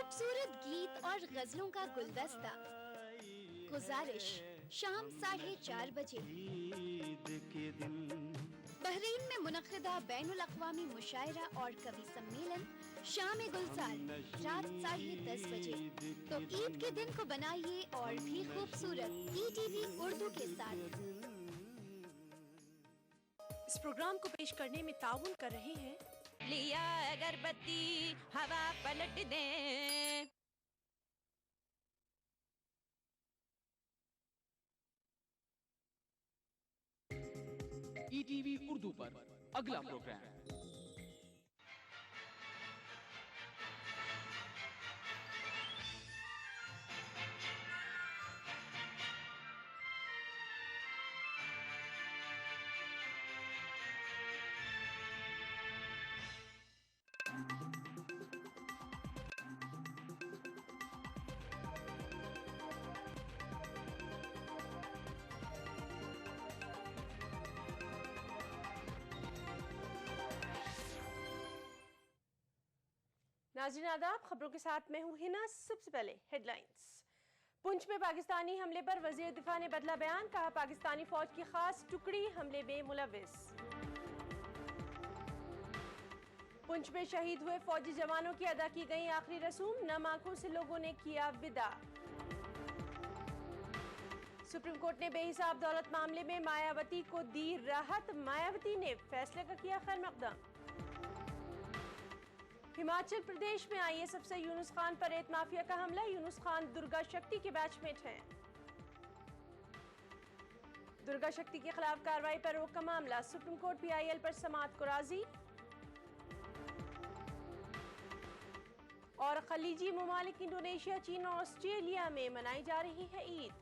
खूबसूरत गीत और गजलों का गुलदस्ता। गुजारिश शाम 4:30 बजे ईद के दिन बहरीन में मुनक़िदा बैनुल अक़वामी मुशायरा और कवि सम्मेलन शाम गुलजार रात 10:30 बजे। तो ईद के दिन को बनाइए और भी खूबसूरत ETV उर्दू के साथ। इस प्रोग्राम को पेश करने में ताउन कर रहे हैं लिया अगरबत्ती हवा पलट दे। ETV उर्दू पर अगला प्रोग्राम नाज़रीन आदाब, खबरों के साथ मैं हूं हिना। सबसे पहले हेडलाइंस। पुंछ में पाकिस्तानी हमले पर वजीर दिफा ने बदला बयान, कहा पाकिस्तानी फौज की खास टुकड़ी हमले में मुलविस। पुंछ में शहीद हुए फौजी जवानों की अदा की गई आखिरी रसूम, नम आंखों से लोगों ने किया विदा। सुप्रीम कोर्ट ने बेहिसाब दौलत मामले में मायावती को दी राहत, मायावती ने फैसले का किया खैर मकदम। हिमाचल प्रदेश में IAS अफसर यूनुस खान पर रेत माफिया का हमला, यूनुस खान दुर्गा शक्ति के बैचमेट हैं। दुर्गा शक्ति के खिलाफ कार्रवाई पर रोक का मामला, सुप्रीम कोर्ट PIL पर समाअत को राजी। और खलीजी ममालिक इंडोनेशिया, चीन और ऑस्ट्रेलिया में मनाई जा रही है ईद।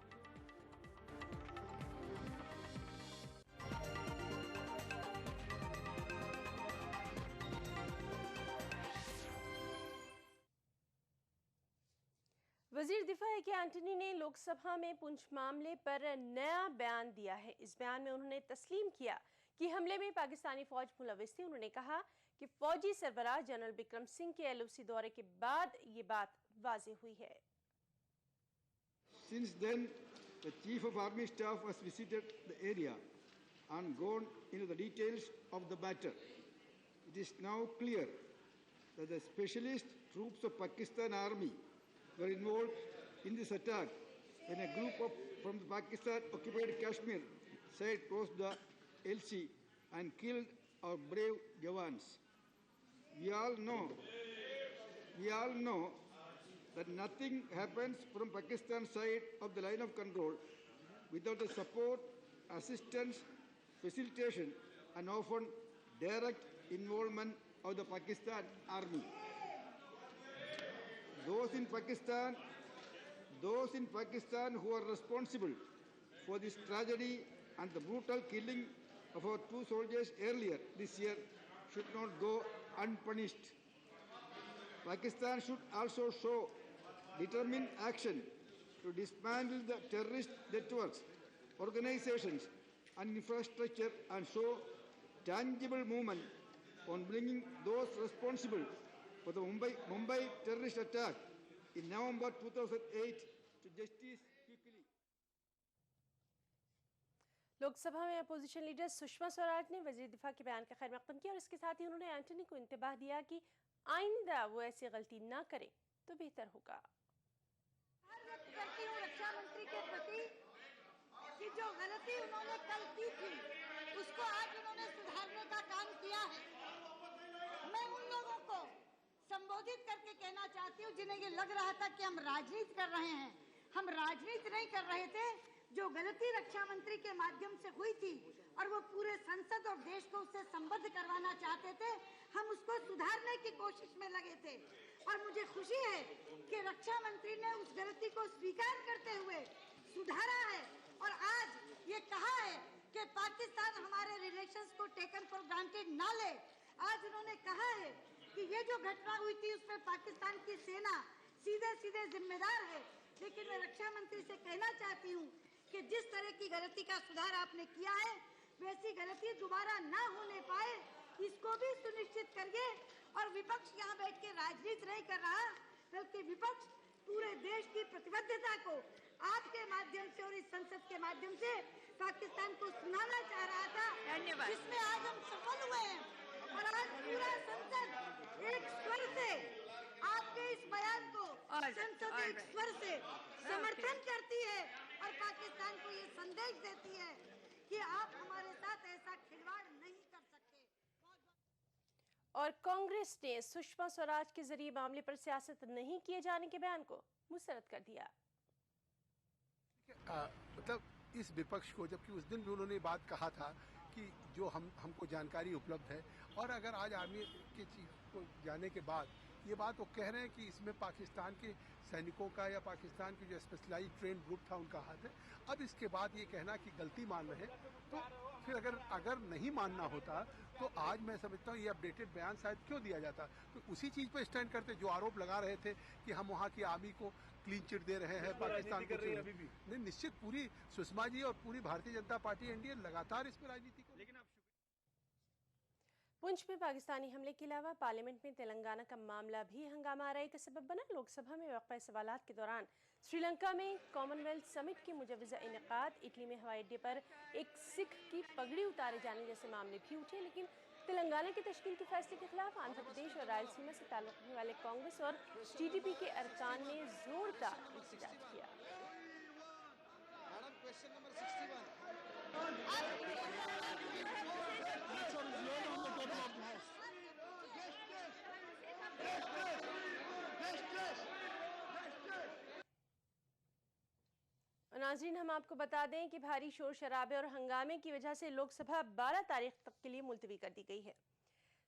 वजीर दिफा के एंटनी ने लोकसभा में पुंछ मामले पर नया बयान दिया है। इस बयान में उन्होंने तस्लीम किया कि हमले में पाकिस्तानी फौज मुलविस थी। उन्होंने कहा कि फौजी सरबराह जनरल बिक्रम सिंह के LOC दौरे के बाद ये बात वाज़ेह हुई है। Since then, the Chief of Army Staff has visited the area and gone into the details of the matter. It is now clear that the specialist troops of Pakistan Army were involved in this attack when a group from the Pakistan-occupied Kashmir side crossed the LC and killed our brave Jawans. We all know that nothing happens from Pakistan side of the line of control without the support, assistance, facilitation, and often direct involvement of the Pakistan Army. Those in Pakistan who are responsible for this tragedy and the brutal killing of our 2 soldiers earlier this year should not go unpunished. Pakistan should also show determined action to dismantle the terrorist networks, organizations and infrastructure and show tangible movement on bringing those responsible for the Mumbai terrorist attack in November 2008 to justice quickly. Lok Sabha में opposition leader Sushma Swaraj ने वजीर दिफा के बयान का खैर मकदम किया और इसके साथ ही उन्होंने एंटनी को इंतबाह दिया कि आइंदा वो ऐसी गलती ना करे तो बेहतर होगा। करती हूँ रक्षा मंत्री के प्रति कि जो गलती उन्होंने कल की थी उसको आज उन्होंने सुधारने का काम किया है। मैं उन लोगों को संबोधित करके कहना चाहती हूँ जिन्हें ये लग रहा था कि हम राजनीति कर रहे हैं। हम राजनीति नहीं कर रहे थे। जो गलती रक्षा मंत्री के माध्यम से हुई थी और वो पूरे संसद और देश को उससे संबद्ध करवाना चाहते थे, हम उसको सुधारने की कोशिश में लगे थे। और मुझे खुशी है कि रक्षा मंत्री ने उस गलती को स्वीकार करते हुए सुधारा है और आज ये कहा है कि पाकिस्तान हमारे रिलेशंस को टेकन फॉर ग्रांटेड ना ले। आज उन्होंने कहा है कि ये जो घटना हुई थी उसमें पाकिस्तान की सेना सीधे जिम्मेदार है। लेकिन मैं रक्षा मंत्री से कहना चाहती हूँ कि जिस तरह की गलती का सुधार आपने किया है वैसी गलती दोबारा ना होने पाए, इसको भी सुनिश्चित करिए। और विपक्ष यहाँ बैठ के राजनीति नहीं कर रहा, बल्कि विपक्ष पूरे देश की प्रतिबद्धता को आपके माध्यम से और इस संसद के माध्यम से पाकिस्तान को सुनाना चाह रहा था। धन्यवाद। जिसमें आज हम सफल हुए हैं और आज पूरा संसद एक स्वर से आपके इस बयान को संसद एक स्वर से समर्थन करती है और पाकिस्तान को ये संदेश देती है कि आप हमारे साथ ऐसा खिलवाड़ नहीं कर सकते। और कांग्रेस ने सुषमा स्वराज के जरिए मामले पर सियासत नहीं किए जाने के बयान को मुस्तरद कर दिया। मतलब इस विपक्ष को, जबकि उस दिन भी उन्होंने बात कहा था कि जो हमको जानकारी उपलब्ध है, और अगर आज आर्मी के चीफ को जाने के बाद ये बात वो कह रहे हैं कि इसमें पाकिस्तान के सैनिकों का या पाकिस्तान की जो स्पेशलाइज ट्रेन ग्रुप था उनका हाथ है, अब इसके बाद ये कहना कि गलती मान रहे हैं, तो फिर अगर नहीं मानना होता तो आज मैं समझता हूँ ये अपडेटेड बयान शायद क्यों दिया जाता। तो उसी चीज पर स्टैंड करते जो आरोप लगा रहे थे कि हम वहाँ की आर्मी को क्लीन चिट दे रहे हैं, पाकिस्तान को अभी भी नहीं। निश्चित पूरी सुषमा जी और पूरी भारतीय जनता पार्टी एनडीए लगातार इस पर राजनीति को। लेकिन पुंछ में पाकिस्तानी हमले के अलावा पार्लियामेंट में तेलंगाना का मामला भी हंगामा आराई का सबब बना। लोकसभा में वक्फा सवालात के दौरान श्रीलंका में कॉमनवेल्थ समिट की मुजवजा इनेकाद, इटली में हवाई अड्डे पर एक सिख की पगड़ी उतारे जाने जैसे मामले भी उठे। लेकिन तेलंगाना की तश्कील के फैसले के खिलाफ आंध्र प्रदेश और रायलसीमा से ताल्लुक रखने वाले कांग्रेस और टीडीपी के अरकान ने जोरदार एहतजाज किया। नाज़रीन, हम आपको बता दें कि भारी शोर शराबे और हंगामे की वजह से लोकसभा 12 तारीख तक के लिए मुलतवी कर दी गई है।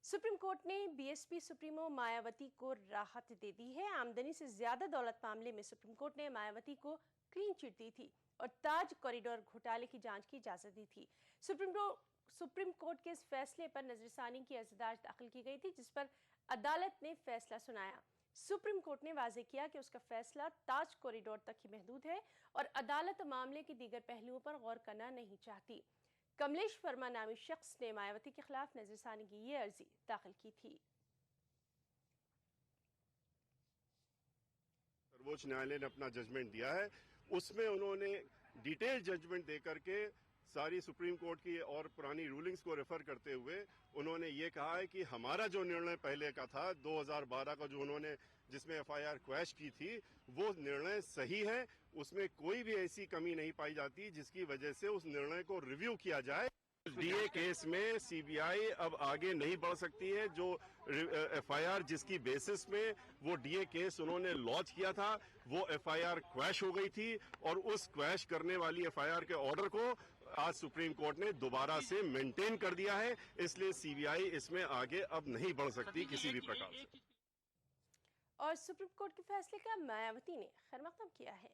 सुप्रीम कोर्ट ने बीएसपी सुप्रीमो मायावती को राहत दे दी है। आमदनी से ज्यादा दौलत मामले में सुप्रीम कोर्ट ने मायावती को क्लीन चिट दी थी और ताज कॉरिडोर घोटाले की जांच की इजाजत दी थी। सुप्रीम कोर्ट के इस फैसले पर नजरसानी की अर्जदार दाखिल की गई थी, जिस पर अदालत ने फैसला सुनाया। सुप्रीम कोर्ट ने वाजे किया कि उसका फैसला ताज कॉरिडोर तक ही महदूद है और अदालत मामले के दीगर पहलुओं पर गौर करना नहीं चाहती। कमलेश वर्मा नामी शख्स ने मायावती के खिलाफ नजरसानी की ये अर्जी दाखिल की थी। सर्वोच्च न्यायालय ने अपना जजमेंट दिया है, उसमें उन्होंने डिटेल जजमेंट देकर के सारी सुप्रीम कोर्ट की और पुरानी रूलिंग्स को रेफर करते हुए उन्होंने ये कहा है कि हमारा जो निर्णय पहले का था 2012 का, जो उन्होंने जिसमें एफआईआर क्वैश की थी, वो निर्णय सही है। उसमें कोई भी ऐसी कमी नहीं पाई जाती जिसकी वजह से उस निर्णय को रिव्यू किया जाए। डीए केस में सीबीआई अब आगे नहीं बढ़ सकती है। जो एफआईआर जिसकी बेसिस में वो डीए केस उन्होंने लॉन्च किया था, वो एफआईआर क्वैश हो गई थी और उस क्वैश करने वाली एफआईआर के ऑर्डर को आज सुप्रीम कोर्ट ने दोबारा से मेंटेन कर दिया है। इसलिए सीबीआई इसमें आगे अब नहीं बढ़ सकती किसी भी प्रकार से। और सुप्रीम कोर्ट के फैसले का मायावती ने खैरमकदम किया है।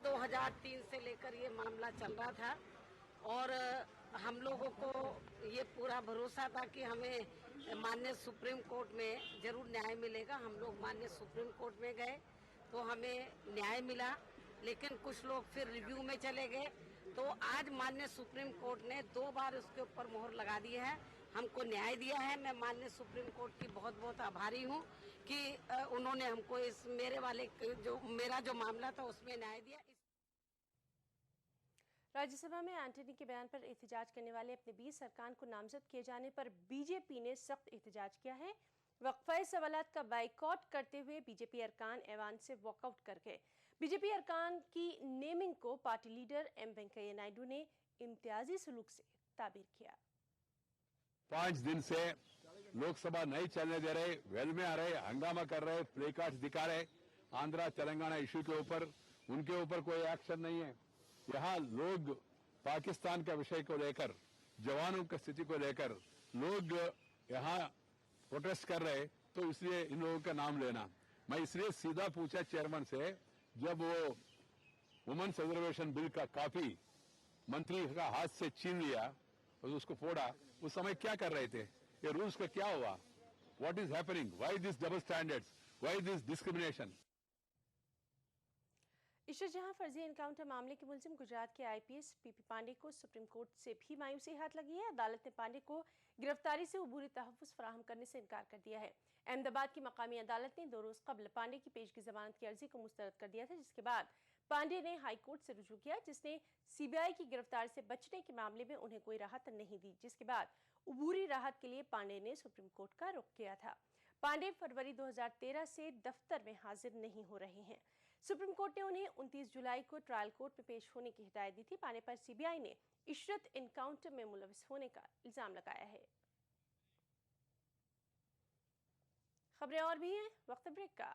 2003 से लेकर ये मामला चल रहा था और हम लोगों को ये पूरा भरोसा था कि हमें माननीय सुप्रीम कोर्ट में जरूर न्याय मिलेगा। हम लोग माननीय सुप्रीम कोर्ट में गए तो हमें न्याय मिला, लेकिन कुछ लोग फिर रिव्यू में चले गए। तो आज माननीय सुप्रीम कोर्ट ने 2 बार उसके ऊपर मोहर लगा दी है, हमको न्याय दिया है। मैं माननीय सुप्रीम कोर्ट की बहुत बहुत आभारी हूँ कि उन्होंने हमको इस मेरा जो मामला था उसमें न्याय दिया। राज्यसभा में एंटनी के बयान पर एहतजाज करने वाले अपने 20 अरकान को नामजद किए जाने पर बीजेपी ने सख्त एहतजाज किया है। वक्फा सवालात का बाइकआउट करते हुए बीजेपी अरकान ऐवान से वॉकआउट कर गए। बीजेपी अरकान की नेमिंग को party leader M Venkaiah Naidu ने इम्तियाजी सलूक से ताबीर किया। 5 दिन से लोकसभा नहीं चलने दे रहे, वेल में आ रहे, हंगामा कर रहे, प्ले कार्ड्स दिखा रहे। आंध्रा तेलंगाना इशू के ऊपर उनके ऊपर कोई एक्शन नहीं है। यहाँ लोग पाकिस्तान का विषय को लेकर, जवानों की स्थिति को लेकर लोग यहाँ प्रोटेस्ट कर रहे, तो इसलिए इन लोगों का नाम लेना। मैं इसलिए सीधा पूछा चेयरमैन से, जब वो वुमेन्स रिजर्वेशन बिल का कॉपी मंत्री का हाथ से छीन लिया और उसको फोड़ा, उस समय क्या कर रहे थे? ये रूल्स का क्या हुआ? What is happening? Why this double standards? Why this discrimination? Ishrat जहां फर्जी एनकाउंटर मामले के मुलजिम गुजरात के आईपीएस पीपी पांडे को सुप्रीम कोर्ट से भी मायूसी हाथ लगी है। अदालत ने पांडे को गिरफ्तारी से अबूरी तहफ़्फ़ुज़ फराहम करने से इनकार कर दिया है। अहमदाबाद की मकामी अदालत ने 2 रोज़ कबल पांडे की पेशगी जमानत की अर्जी को मुस्तरद कर दिया था, जिसके बाद पांडे ने हाई कोर्ट से रुजू किया, जिसने सीबीआई की गिरफ्तारी से बचने के मामले में उन्हें कोई राहत नहीं दी, जिसके बाद अबूरी राहत के लिए पांडे ने सुप्रीम कोर्ट का रुख किया था। पांडे फरवरी 2013 से दफ्तर में हाजिर नहीं हो रहे हैं। सुप्रीम कोर्ट ने उन्हें 29 जुलाई को ट्रायल कोर्ट में पेश होने की हिदायत दी थी। पांडे पर सीबीआई ने इशरत एनकाउंटर में मुलविस होने का इल्जाम लगाया है। खबरें और भी हैं, वक्त ब्रेक का।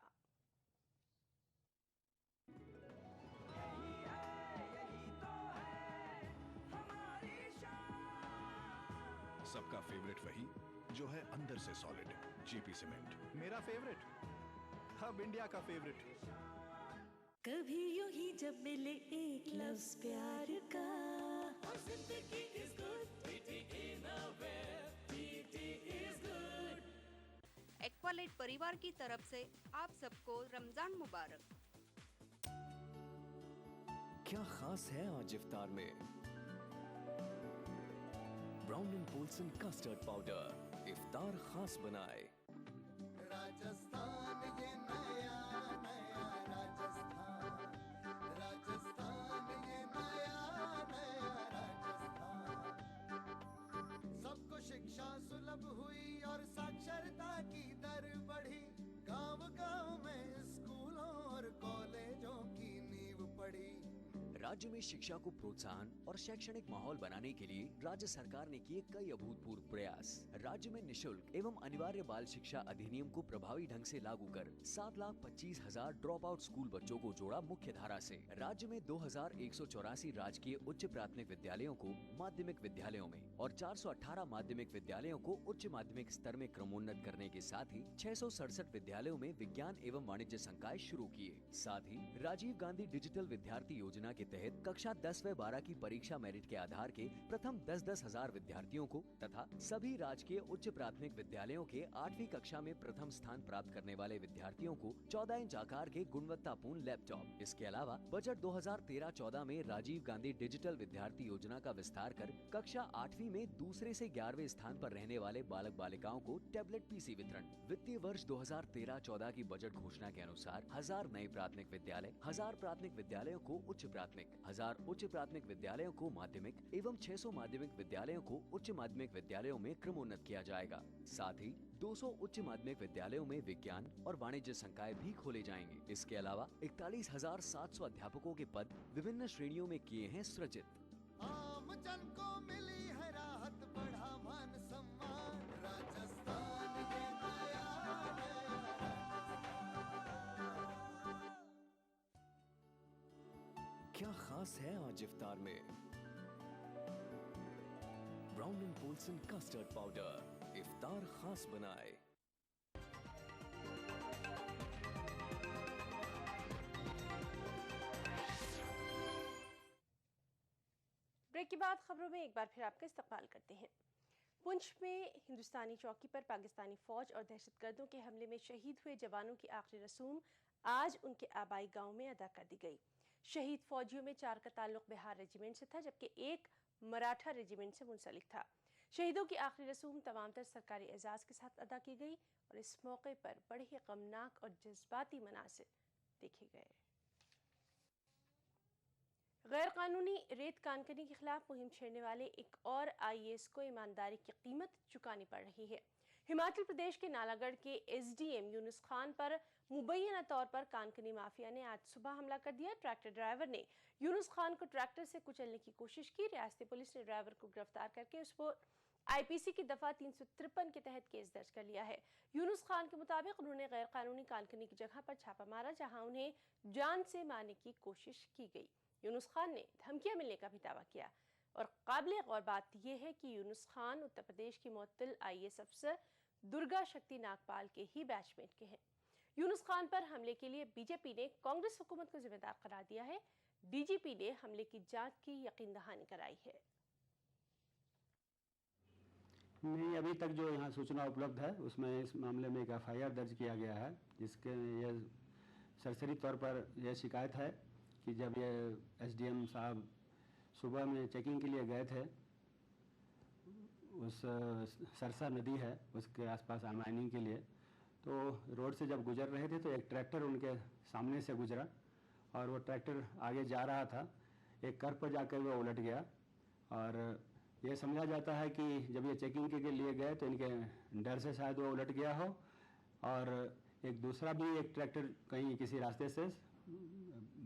सबका फेवरेट वही जो है अंदर से सॉलिड, जीपी सीमेंट। मेरा फेवरेट, अब इंडिया का फेवरेट। कभी यूं ही जब मिले एक लफ्ज प्यार का, और जिंदगी is good, TT Innerwear, TT is good। Aqualite परिवार की तरफ से आप सबको रमजान मुबारक। क्या खास है आज इफ्तार में? Brown and polson custard powder इफ्तार खास बनाए। राजस्थान ये नया नया राजस्थान, राजस्थान ये नया नया राजस्थान। सबको शिक्षा सुलभ हुई और साक्षरता की दर बढ़ी, गांव-गांव में स्कूलों और कॉलेजों की नींव पड़ी। राज्य में शिक्षा को प्रोत्साहन और शैक्षणिक माहौल बनाने के लिए राज्य सरकार ने किए कई अभूतपूर्व प्रयास। राज्य में निशुल्क एवं अनिवार्य बाल शिक्षा अधिनियम को प्रभावी ढंग से लागू कर 7,25,000 ड्रॉप आउट स्कूल बच्चों को जोड़ा मुख्य धारा से। राज्य में 2,184 राजकीय उच्च प्राथमिक विद्यालयों को माध्यमिक विद्यालयों में और 418 माध्यमिक विद्यालयों को उच्च माध्यमिक स्तर में क्रमोन्नत करने के साथ ही 667 विद्यालयों में विज्ञान एवं वाणिज्य संकाय शुरू किए। साथ ही राजीव गांधी डिजिटल विद्यार्थी योजना के तहत कक्षा 10 व 12 की परीक्षा मेरिट के आधार के प्रथम 10-10 हजार विद्यार्थियों को तथा सभी राजकीय उच्च प्राथमिक विद्यालयों के 8वीं कक्षा में प्रथम स्थान प्राप्त करने वाले विद्यार्थियों को 14 इंच आकार के गुणवत्तापूर्ण लैपटॉप। इसके अलावा बजट 2013-14 में राजीव गांधी डिजिटल विद्यार्थी योजना का विस्तार कर कक्षा 8वीं में दूसरे से 11वें स्थान पर रहने वाले बालक बालिकाओं को टैबलेट पीसी वितरण। वित्तीय वर्ष 2013-14 की बजट घोषणा के अनुसार 1000 नए प्राथमिक विद्यालय, 1000 प्राथमिक विद्यालयों को उच्च प्राथमिक, 1000 उच्च प्राथमिक विद्यालयों को माध्यमिक एवं 600 माध्यमिक विद्यालयों को उच्च माध्यमिक विद्यालयों में क्रमोन्नत किया जाएगा। साथ ही 200 उच्च माध्यमिक विद्यालयों में विज्ञान और वाणिज्य संकाय भी खोले जाएंगे। इसके अलावा 41,700 अध्यापकों के पद विभिन्न श्रेणियों में किए हैं सृजित। आम जन को मिली है राहत, बढ़ा मान सम्मान, राजस्थान ये नया क्या खास है आज इफ्तार में? Brown and polson custard powder इफ्तार खास बनाए। ब्रेक के बाद खबरों में एक बार फिर आपका इस्तकबाल करते हैं। पुंछ में हिंदुस्तानी चौकी पर पाकिस्तानी फौज और दहशतगर्दों के हमले में शहीद हुए जवानों की आखिरी रसूम आज उनके आबाई गांव में अदा कर दी गई। शहीद फौजियों में 4 का ताल्लुक बिहार रेजिमेंट से था, जबकि 1 मराठा रेजिमेंट से मुंसलिक था। शहीदों की आखिरी रसूम तमाम तर सरकारी एजाज़ के साथ अदा की गई और इस मौके पर बड़े ही गमनाक और जज्बाती मनासिर देखे गए। गैर कानूनी रेत कानकनी के खिलाफ मुहिम छेड़ने वाले एक और आईएएस को ईमानदारी की कीमत चुकानी पड़ रही है। हिमाचल प्रदेश के नालागढ़ के एसडीएम यूनुस खान पर मुबैना तौर पर कानकनी माफिया ने आज सुबह हमला कर दिया। ट्रैक्टर ड्राइवर ने यूनुस खान को ट्रैक्टर से कुचलने की कोशिश की। रियासती पुलिस ने ड्राइवर को गिरफ्तार करके उस पर आईपीसी की दफा 353 के तहत केस दर्ज कर लिया है। यूनुस खान के मुताबिक उन्होंने गैर कानूनी कानकनी की जगह पर छापा मारा, जहां उन्हें जान से मारने की कोशिश की गई। यूनुस खान ने धमकियां मिलने का भी दावा किया और काबिल गौर बात यह है कि यूनुस खान उत्तर प्रदेश की मुअत्तल आईएएस अफसर दुर्गा शक्ति नागपाल के ही बैचमेट के हैं। यूनुस खान पर हमले के लिए बीजेपी ने कांग्रेस हुकूमत को जिम्मेदार करार दिया है। डीजीपी ने हमले की जांच की यकीन दहानी कराई है। नहीं, अभी तक जो यहाँ सूचना उपलब्ध है उसमें इस मामले में एक एफआईआर दर्ज किया गया है, जिसके ये सरसरी तौर पर यह शिकायत है कि जब ये एसडीएम साहब सुबह में चेकिंग के लिए गए थे, उस सरसा नदी है उसके आसपास माइनिंग के लिए, तो रोड से जब गुजर रहे थे तो एक ट्रैक्टर उनके सामने से गुजरा और वो ट्रैक्टर आगे जा रहा था, एक कर्व पर जाकर वो उलट गया। और ये समझा जाता है कि जब ये चेकिंग के लिए गए तो इनके डर से शायद वो उलट गया हो, और एक दूसरा भी एक ट्रैक्टर कहीं किसी रास्ते से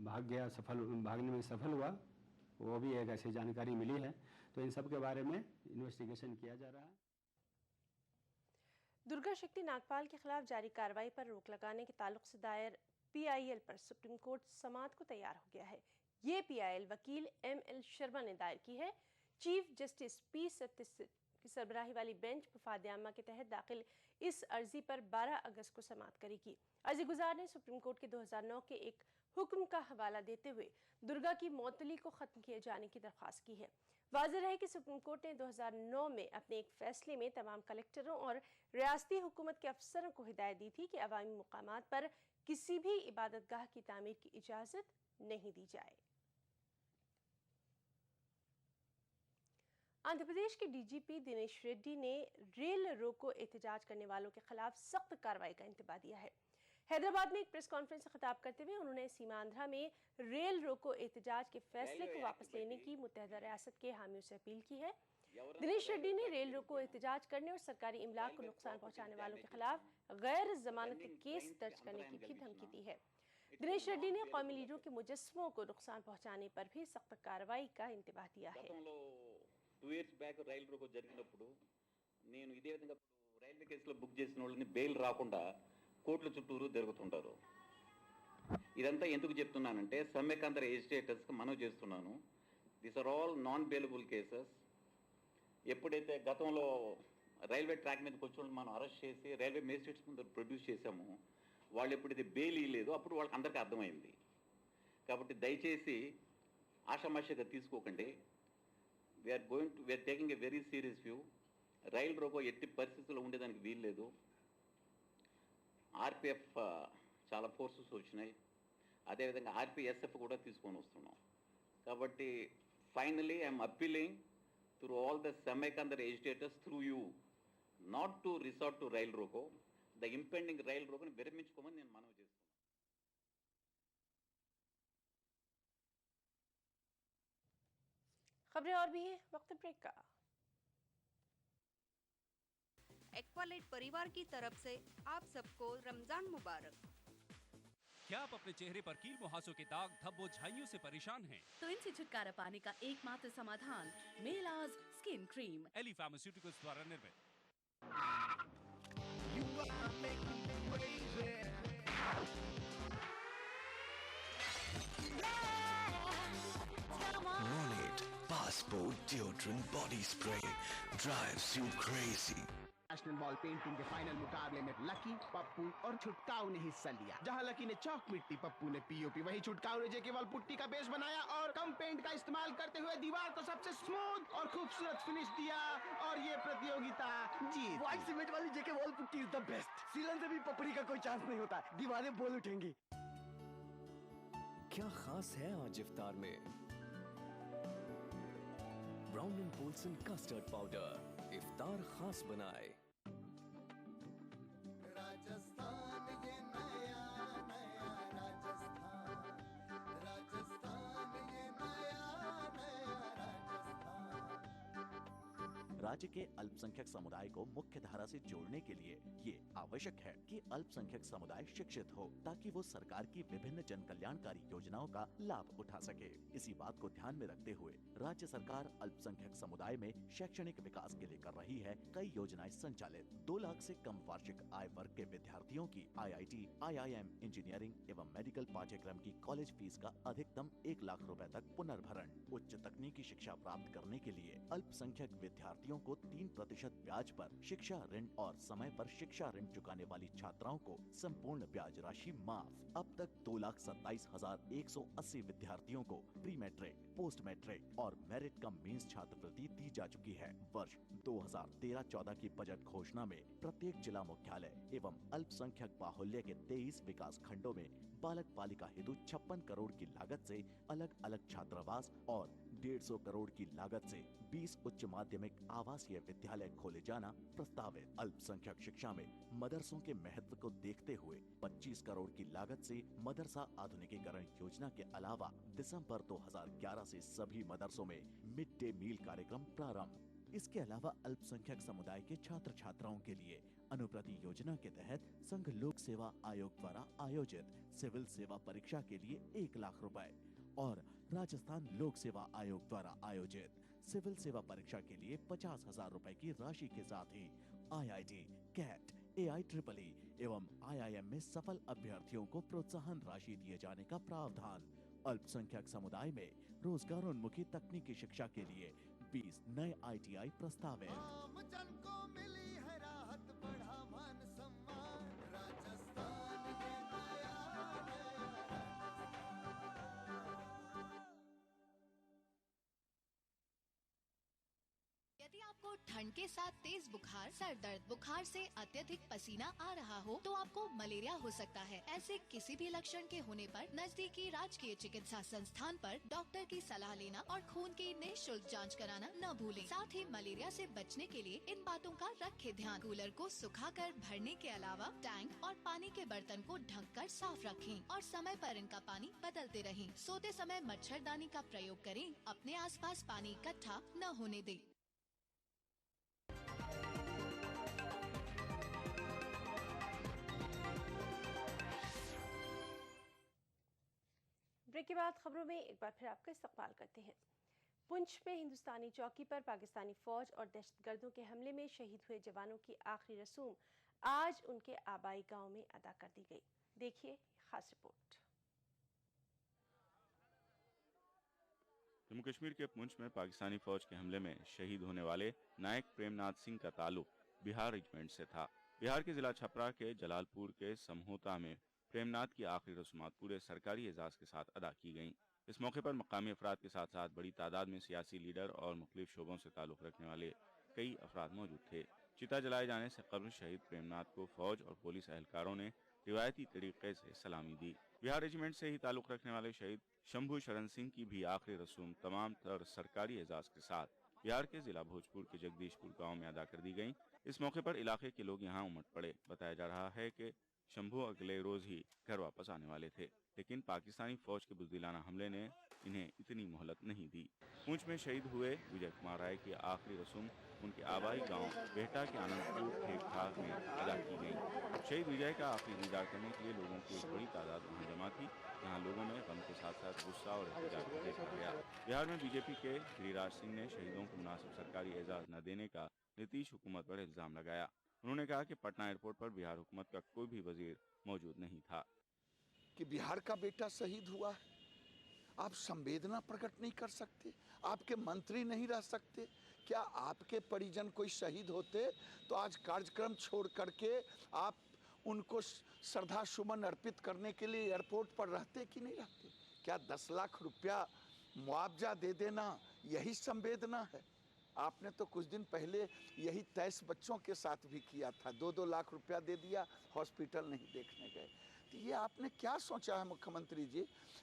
भागने में सफल हुआ, वो भी एक ऐसी जानकारी मिली है। तो इन सब के बारे में इन्वेस्टिगेशन किया जा रहा है। दुर्गा शक्ति नागपाल के खिलाफ जारी कार्रवाई पर रोक लगाने के ताल्लुक से दायर पीआईएल पर सुप्रीम कोर्ट समाअत को तैयार हो गया है। ये पीआईएल वकील एमएल शर्मा ने दायर की है। चीफ जस्टिस पी सत्य की सरबराही वाली बेंच मुफादियामा के तहत दाखिल इस अर्जी पर 12 अगस्त को समाअत करेगी। अर्जी गुजार ने सुप्रीम कोर्ट के 2009 के एक हुक्म का हवाला देते हुए दुर्गा की मौतली को खत्म किए जाने की दरख्वास्त की है। वाज़ेह है कि सुप्रीम कोर्ट ने 2009 में अपने एक फैसले में तमाम कलेक्टरों और रियासती हुकूमत के अफसरों को हिदायत दी थी कि अवामी मुकामात पर किसी भी इबादतगाह की तामीर की इजाज़त नहीं दी जाए। आंध्र प्रदेश के डीजीपी दिनेश रेड्डी ने रेल रोको एहतजाज करने वालों के खिलाफ सख्त कार्रवाई का इंतबाह दिया है। हैदराबाद में एक प्रेस कॉन्फ्रेंस से खिताब करते हुए उन्होंने सीमांध्रा में रेल रोको एहतजाज के फैसले को वापस लेने की मुत्तहदा रियासत के हामियों से अपील की है। दिनेश रेड्डी ने रेल रोको एहतजाज करने और सरकारी इमलाक को नुकसान पहुंचाने वालों के खिलाफ गैर जमानती केस दर्ज करने की भी धमकी दी है। दिनेश रेड्डी ने कौमी लीडरों के मुजस्समों को नुकसान पहुंचाने पर भी सख्त कार्रवाई का इंतबाह दिया है। 2 years back రైలు రోకో జరిగినప్పుడు నేను ఇదే విధంగా రైల్వే కేసులో బుక్ చేసిన వాళ్ళని బెయిల్ రాకుండా కోర్టుల చుట్టూరు తిరుగుతుంటారు. ఇదంతా ఎందుకు చెప్తున్నానంటే సమ్మెకాంధ్ర ఎజిటేటర్స్కి మనవి చేస్తున్నాను. These are all non bailable cases. ఎప్పుడైతే గతంలో రైల్వే ట్రాక్ మీదకి వచ్చి మనం అరెస్ట్ చేసి రైల్వే మేజిస్ట్రేట్స్ ముందు ప్రొడ్యూస్ చేశాము, వాళ్ళు ఎప్పుడైతే బెయిల్ ఇవ్వలేదు అప్పుడు వాళ్ళకి అందరికీ అర్థమైంది. కాబట్టి దయచేసి ఆషామాషిగా తీసుకోకండి. we are taking a very serious view. Rail roko ఎట్టి పరిస్థితుల్లో ఉండేదానికి వీల్లేదు. ఆర్పిఎఫ్ చాలా ఫోర్సెస్ వచ్చినాయి, అదేవిధంగా ఆర్పిఎస్ఎఫ్ కూడా తీసుకొని వస్తున్నాం. కాబట్టి finally I'm appealing through all the Samaikyandhra agitators through you not to resort to rail roko. The impending rail రోకోని విరమించుకోమని నేను మనవి చేస్తున్నాను. खबरें और भी हैं, वक्त ब्रेक का। एक्वालाइट परिवार की तरफ से आप सबको रमजान मुबारक। क्या आप अपने चेहरे पर कील मुहासों के दाग धब्बों झाइयों से परेशान हैं? तो इनसे छुटकारा पाने का एकमात्र समाधान मेलाज स्किन क्रीम एली फार्मास्यूटिकल्स द्वारा निर्मित। Ronit Passport Deodorant Body Spray drives you crazy. National ball painting के फाइनल मुकाबले में लकी, पप्पू और छुटकाऊ ने हिस्सा लिया। जहां लकी ने चौक मिट्टी, पप्पू ने पीओपी, वहीं छुटकाऊ ने जेके वॉल पुट्टी का बेस बनाया और कम पेंट का इस्तेमाल करते हुए दीवार को सबसे स्मूथ और खूबसूरत फिनिश दिया और ये प्रतियोगिता जीत। व्हाइट सीमेंट वाली JK wall putty is the best. सीलन से भी पपड़ी का कोई चांस नहीं होता, दीवारें बोल उठेंगी। क्या खास है आज इफ्तार में? Brown and polson custard powder इफ्तार खास बनाए। राजस्थान ये नया नया राजस्थान, राजस्थान ये नया नया राजस्थान। राज्य के अल्पसंख्यक समुदाय को मुख्य धारा से जोड़ने के लिए ये आवश्यक है कि अल्पसंख्यक समुदाय शिक्षित हो ताकि वो सरकार की विभिन्न जन कल्याणकारी योजनाओं का लाभ उठा सके। इसी बात को ध्यान में रखते हुए राज्य सरकार अल्पसंख्यक समुदाय में शैक्षणिक विकास के लिए कर रही है कई योजनाएं संचालित। 2 लाख से कम वार्षिक आय वर्ग के विद्यार्थियों की IIT, IIM, इंजीनियरिंग एवं मेडिकल पाठ्यक्रम की कॉलेज फीस का अधिकतम 1 लाख रुपए तक पुनर्भरण। उच्च तकनीकी शिक्षा प्राप्त करने के लिए अल्पसंख्यक विद्यार्थियों को 3% ब्याज पर शिक्षा ऋण और समय पर शिक्षा ऋण चुकाने वाली छात्राओं को संपूर्ण ब्याज राशि माफ। अब तक 2,27,180 विद्यार्थियों को प्री मैट्रिक, पोस्ट मैट्रिक और मेरिट कम मींस छात्रवृत्ति दी जा चुकी है। वर्ष 2013-14 की बजट घोषणा में प्रत्येक जिला मुख्यालय एवं अल्पसंख्यक बाहुल्य के 23 विकास खंडों में बालक बालिका हेतु 56 करोड़ की लागत से अलग अलग छात्रावास और 150 करोड़ की लागत से 20 उच्च माध्यमिक आवासीय विद्यालय खोले जाना प्रस्तावित। अल्पसंख्यक शिक्षा में मदरसों के महत्व को देखते हुए 25 करोड़ की लागत से मदरसा आधुनिकीकरण योजना के अलावा दिसंबर 2011 से सभी मदरसों में मिड डे मील कार्यक्रम प्रारंभ। इसके अलावा अल्पसंख्यक समुदाय के छात्र छात्राओं के लिए अनुप्रति योजना के तहत संघ लोक सेवा आयोग द्वारा आयोजित सिविल सेवा परीक्षा के लिए 1 लाख रुपए और राजस्थान लोक सेवा आयोग द्वारा आयोजित सिविल सेवा परीक्षा के लिए 50,000 रुपए की राशि के साथ ही IIT, कैट, AIEEE एवं IIM में सफल अभ्यर्थियों को प्रोत्साहन राशि दिए जाने का प्रावधान। अल्पसंख्यक समुदाय में रोजगारोन्मुखी तकनीकी शिक्षा के लिए 20 नए ITI प्रस्तावित। आम जन को मिली है राहत, बढ़ा मान सम्मान, राजस्थान ने नया यदि आपको ठंड के साथ तेज बुखार, सर दर्द, बुखार से अत्यधिक पसीना आ रहा हो तो आपको मलेरिया हो सकता है। ऐसे किसी भी लक्षण के होने पर नजदीकी राजकीय चिकित्सा संस्थान पर डॉक्टर की सलाह लेना और खून की निःशुल्क जांच कराना न भूलें। साथ ही मलेरिया से बचने के लिए इन बातों का रखें ध्यान। कूलर को सुखाकर भरने के अलावा टैंक और पानी के बर्तन को ढककर साफ रखें और समय पर इनका पानी बदलते रहें। सोते समय मच्छरदानी का प्रयोग करें। अपने आसपास पानी इकट्ठा न होने दें। ब्रेक के बाद खबरों में एक बार फिर आपका इस्तकबाल करते हैं। पुंछ में हिंदुस्तानी चौकी पर पाकिस्तानी फौज और दहशतगर्दों के हमले में शहीद हुए जवानों की आखिरी रसूम आज उनके आबाई गांव में अदा कर दी गई। देखिए खास रिपोर्ट। जम्मू कश्मीर के पुंछ में पाकिस्तानी फौज के हमले में शहीद होने वाले नायक प्रेमनाथ सिंह का ताल्लुक बिहार रेजिमेंट से था। बिहार के जिला छपरा के जलालपुर के समहोता में प्रेमनाथ की आखिरी रस्मात पूरे सरकारी एजाज के साथ अदा की गईं। इस मौके पर मकामी अफराद के साथ साथ बड़ी तादाद में सियासी लीडर और मुख्तलिफ शोबों से ताल्लुक़ रखने वाले कई अफराद मौजूद थे। चिता जलाए जाने से कबल शहीद प्रेमनाथ को फौज और पुलिस एहलकारों ने रिवायती तरीके से सलामी दी। बिहार रेजिमेंट से ही ताल्लुक़ रखने वाले शहीद शंभू शरण सिंह की भी आखिरी रसूम तमाम तर सरकारी एजाज के साथ बिहार के जिला भोजपुर के जगदीशपुर गाँव में अदा कर दी गयी। इस मौके पर इलाके के लोग यहाँ उमड़ पड़े। बताया जा रहा है कि शंभू अगले रोज ही घर वापस आने वाले थे, लेकिन पाकिस्तानी फौज के बुज़दिलाना हमले ने इन्हें इतनी मोहलत नहीं दी। पुंछ में शहीद हुए विजय कुमार राय की आखिरी रस्म उनके आबाई गांव बेहटा के आनंदपुर ठेक ठाक में अदा की गई। शहीद विजय का आखिरी दीदार करने के लिए लोगों की एक बड़ी तादाद वहां जमा थी, जहां लोगों में गम के साथ साथ गुस्सा और एहतजाज भी देखा गया। बिहार में बीजेपी के गिरिराज सिंह ने शहीदों को मुनासिब सरकारी एजाज न देने का नीतीश हुकूमत पर इल्जाम लगाया। उन्होंने कहा कि पटना एयरपोर्ट पर बिहार हुकूमत का कोई भी वजीर मौजूद नहीं था। कि बिहार का बेटा शहीद हुआ है, आप संवेदना प्रकट नहीं कर सकते? आपके मंत्री नहीं रह सकते? क्या आपके परिजन कोई शहीद होते तो आज कार्यक्रम छोड़ करके आप उनको श्रद्धा सुमन अर्पित करने के लिए एयरपोर्ट पर रहते कि नहीं रहते? क्या 10 लाख रुपया मुआवजा दे देना यही संवेदना है? आपने तो कुछ दिन पहले यही 23 बच्चों के साथ भी किया था, 2-2 लाख रुपया दे दिया, हॉस्पिटल नहीं देखने गए। तो ये आपने क्या सोचा है मुख्यमंत्री जी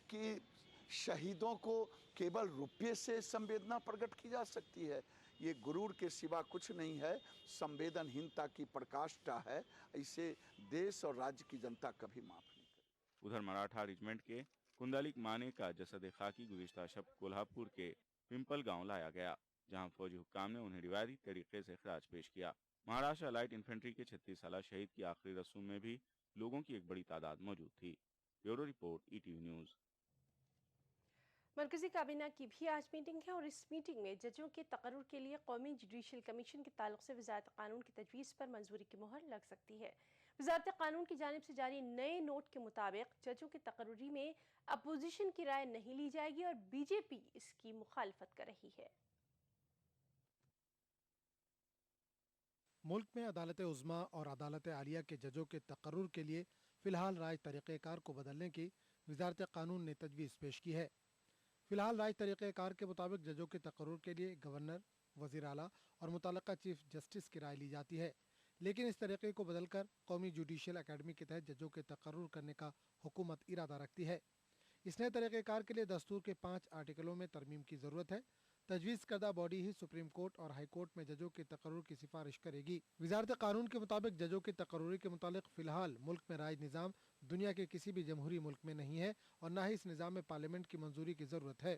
कि शहीदों को केवल रुपये से संवेदना प्रकट की जा सकती है? ये गुरूर के सिवा कुछ नहीं है, संवेदनहीनता की प्रकाष्ठा है। इसे देश और राज्य की जनता कभी माफ नहीं करेगी। उधर मराठा रेजिमेंट के कुंडलिक माने का जसद खाकी गुज़िश्ता शब कोल्हापुर के पिंपल गांव लाया गया, जहां फौजी हुक्काम ने उन्हें रिवायती तरीके से खराज पेश किया। महाराष्ट्र लाइट इन्फेंट्री के 36 साला शहीद की आखिरी रस्म में भी लोगों की एक बड़ी तादाद मौजूद थी। Bureau report, ETV news. मरकजी काबीना की भी आज मीटिंग है और इस मीटिंग में जजों के तकर्रुर के लिए कौमी जुडिशल कमीशन के ताल्लुक से वज़ारत कानून की तजवीज़ पर मंजूरी की मुहर लग सकती है। वज़ारत कानून की जानिब से जारी नए नोट के मुताबिक जजों की तकर्रुरी में अपोजिशन की राय नहीं ली जाएगी और BJP इसकी मुखालफत कर रही है। मुल्क में अदालत उज़्मा और अदालत आलिया के जजों के तकर्रुर के लिए फ़िलहाल राज तरीक़ेकार को बदलने की वज़ारत कानून ने तजवीज़ पेश की है। फ़िलहाल राज तरीक़ेकार के मुताबिक जजों के तकर्रुर के लिए गवर्नर, वज़ीर आला और मुतल्लका चीफ जस्टिस की राय ली जाती है, लेकिन इस तरीक़े को बदलकर कौमी जुडिशल अकेडमी के तहत जजों के तकर्रुर करने का हुकूमत इरादा रखती है। इस नए तरीक़ेकार के लिए दस्तूर के 5 आर्टिकलों में तरमीम की ज़रूरत है। तजवीज़ करदा बॉडी ही सुप्रीम कोर्ट और हाई कोर्ट में जजों के तकर्रुर की सिफारिश करेगी। वज़ारत कानून के मुताबिक जजों के तकर्रुरी के मुतालिक फ़िलहाल मुल्क में राज निज़ाम दुनिया के किसी भी जमहूरी मुल्क में नहीं है और न ही इस निज़ाम में पार्लियामेंट की मंजूरी की ज़रूरत है।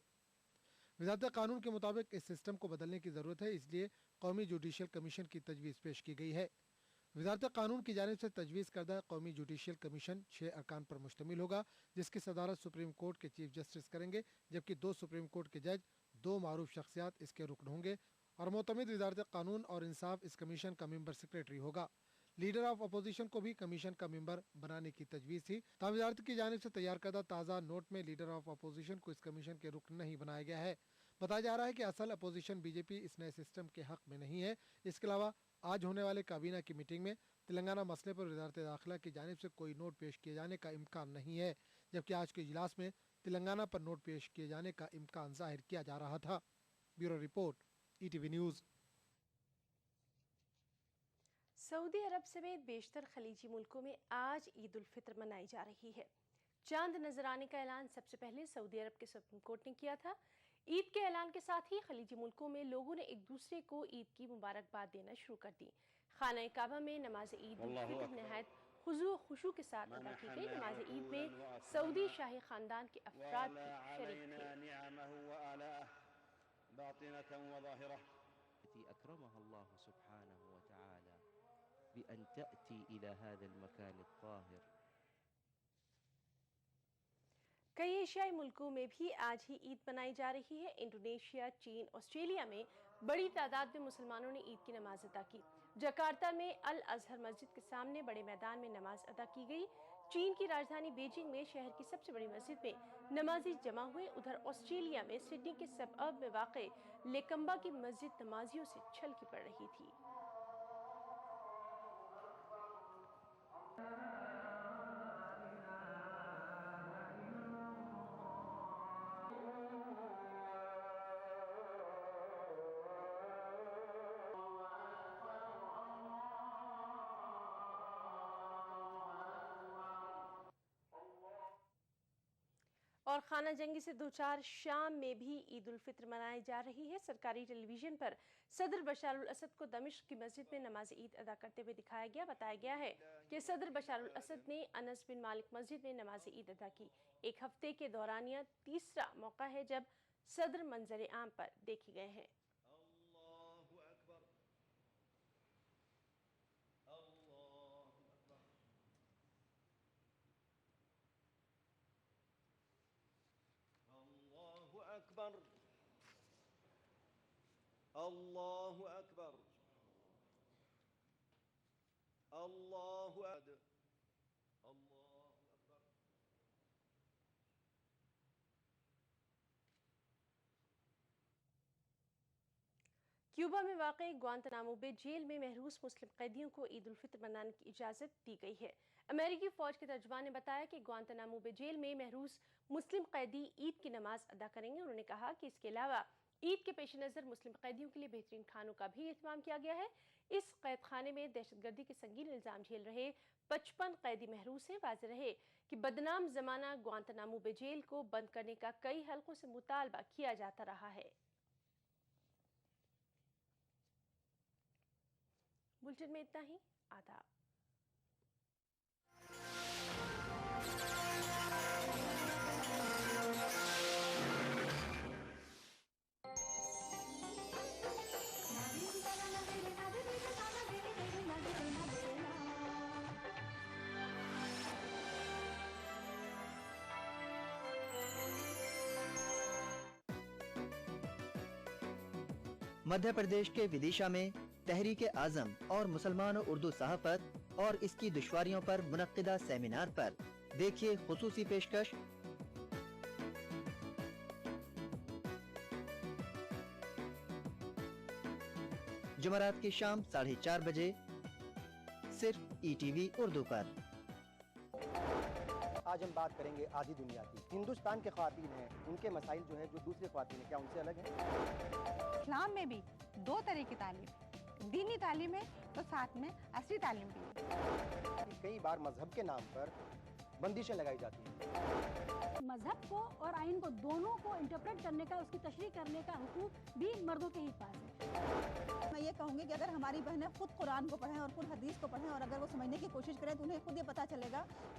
वज़ारत कानून के मुताबिक इस सिस्टम को बदलने की ज़रूरत है, इसलिए कौमी जुडिशल कमीशन की तजवीज़ पेश की गई है। वज़ारत कानून की जानिब से तजवीज़ करदा कौमी जुडिशल कमीशन 6 अरकान पर मुश्तमिल होगा, जिसकी सदारत सुप्रीम कोर्ट के चीफ जस्टिस करेंगे, जबकि 2 सुप्रीम कोर्ट के जज, 2 मारूफ शख्सियात इसके रुकन होंगे और मोतमिद वज़ारत कानून और इंसाफ इस कमीशन का मेंबर सेक्रेटरी होगा। लीडर ऑफ अपोजिशन को भी कमीशन का मेंबर बनाने की तजवीज़ थी। वज़ारत की जानिब से तैयार करदा ताज़ा नोट में लीडर ऑफ अपोजिशन को इस कमीशन के रुकन नहीं बनाया गया है। बताया जा रहा है कि असल अपोजिशन बीजेपी इस नए सिस्टम के हक में नहीं है। इसके अलावा आज होने वाले काबीना की मीटिंग में तेलंगाना मसले पर वज़ारत दाखिला की जानिब से कोई नोट पेश किए जाने का इम्कान नहीं है, जबकि आज के इजलास में तेलंगाना पर नोट पेश किए जाने का इम्कान जाहिर किया जा रहा था। Bureau report, ETV news. सऊदी अरब समेत बेशतर खलीजी मुल्कों में आज ईद उल फित्र मनाई जा रही है। चांद नजर आने का ऐलान सबसे पहले सऊदी अरब के सुप्रीम कोर्ट ने किया था। ईद के ऐलान के साथ ही खलीजी मुल्कों में लोगों ने एक दूसरे को ईद की मुबारकबाद देना शुरू कर दी। खाना काबा में नमाज ईद उल फित्र नहायत खुशू व खुशू के साथ अदा की गई। नमाज ईद में सऊदी शाही खानदान के अफराद भी शरीक थे। कई एशियाई मुल्कों में भी आज ही ईद मनाई जा रही है। इंडोनेशिया, चीन, ऑस्ट्रेलिया में बड़ी तादाद में मुसलमानों ने ईद की नमाज अदा की। जकार्ता में अल अजहर मस्जिद के सामने बड़े मैदान में नमाज अदा की गई। चीन की राजधानी बीजिंग में शहर की सबसे बड़ी मस्जिद में नमाजी जमा हुए। उधर ऑस्ट्रेलिया में सिडनी के सबअब में वाक़े लेकम्बा की मस्जिद नमाजियों से छलकी पड़ रही थी। और खाना जंगी से दो चार शाम में भी ईद उल फित्र मनाई जा रही है। सरकारी टेलीविजन पर सदर बशार उल असद को दमिश्क की मस्जिद में नमाज ईद अदा करते हुए दिखाया गया। बताया गया है कि सदर बशार उल असद ने अनस बिन मालिक मस्जिद में नमाज ईद अदा की। एक हफ्ते के दौरान यह तीसरा मौका है जब सदर मंजर आम पर देखे गए हैं। अकबर, अल्लाहु अकबर, अल्लाहु अकबर, अल्लाहु अकबर। क्यूबा में वाक़ई ग्वांतनामो बे जेल में महरूस मुस्लिम कैदियों को ईद उल फित्र मनाने की इजाज़त दी गई है। अमेरिकी फ़ौज के तर्जुमान ने बताया कि ग्वांतनामो बे जेल में महरूस मुस्लिम कैदी ईद की नमाज अदा करेंगे। उन्होंने कहा कि इसके अलावा ईद के पेश नज़र मुस्लिम कैदियों के लिए बेहतरीन खानों का भी एहतमाम किया गया है। इस कैद खाने में दहशतगर्दी के संगीन इल्ज़ाम झेल रहे 55 कैदी महरूस हैं। वाज़ेह रहे कि बदनाम ज़माना ग्वांतनामो बे जेल को बंद करने का कई हल्कों से मुतालबा किया जाता रहा है। बुलेटिन में इतना ही। आदाब। मध्य प्रदेश के विदिशा में तहरीक आज़म और मुसलमान उर्दू सहाफ़त और इसकी दुश्वारियों पर मुनक्किदा सेमिनार पर देखिए खुसूसी पेशकश। जुमेरात की शाम 4:30 बजे सिर्फ ETV उर्दू पर। आज हम बात करेंगे आधी दुनिया की। हिंदुस्तान के ख्वातीन हैं, उनके मसाइल जो है जो दूसरे ख्वातीन हैं, क्या उनसे अलग है? इस्लाम में भी 2 तरह की तालीम, दीनी तालीम है तो साथ में असली तालीम भी है। कई बार मजहब के नाम पर बंदिशें लगाई जाती हैं। मजहब को और आइन को दोनों को इंटरप्रेट करने का, उसकी तशरीह करने का हुकूक भी मर्दों के ही पास है। मैं ये कहूँगी कि अगर हमारी बहनें खुद कुरान को पढ़ें और खुद हदीस को पढ़ें और अगर वो समझने की कोशिश करें तो उन्हें खुद ये पता चलेगा कि